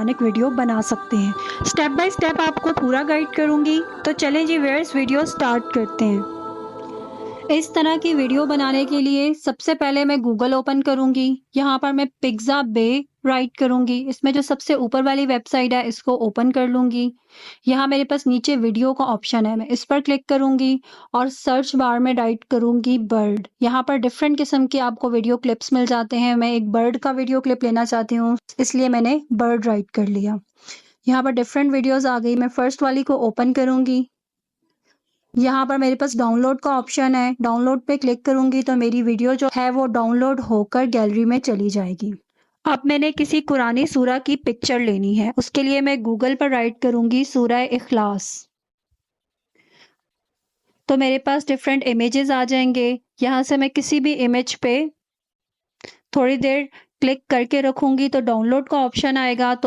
Quranic video बना सकते हैं। स्टेप बाय स्टेप आपको पूरा गाइड करूँगी, तो चलें जी व्यूअर्स वीडियो स्टार्ट करते हैं। इस तरह की वीडियो बनाने के लिए सबसे पहले मैं गूगल ओपन करूँगी। यहाँ पर मैं पिज़्ज़ा बे राइट करूँगी। इसमें जो सबसे ऊपर वाली वेबसाइट है इसको ओपन कर लूँगी। यहाँ मेरे पास नीचे वीडियो का ऑप्शन है, मैं इस पर क्लिक करूँगी और सर्च बार में राइट करूँगी बर्ड। यहाँ पर डिफरेंट किस्म के आपको वीडियो क्लिप्स मिल जाते हैं। मैं एक बर्ड का वीडियो क्लिप लेना चाहती हूँ, इसलिए मैंने बर्ड राइट कर लिया। यहाँ पर डिफरेंट वीडियोज़ आ गई। मैं फर्स्ट वाली को ओपन करूँगी। यहाँ पर मेरे पास डाउनलोड का ऑप्शन है, डाउनलोड पे क्लिक करूँगी तो मेरी वीडियो जो है वो डाउनलोड होकर गैलरी में चली जाएगी। अब मैंने किसी कुरानी सूरा की पिक्चर लेनी है, उसके लिए मैं गूगल पर राइट करूँगी सूरा इखलास। तो मेरे पास डिफरेंट इमेजेस आ जाएंगे। यहाँ से मैं किसी भी इमेज पे थोड़ी देर क्लिक करके रखूँगी तो डाउनलोड का ऑप्शन आएगा। तो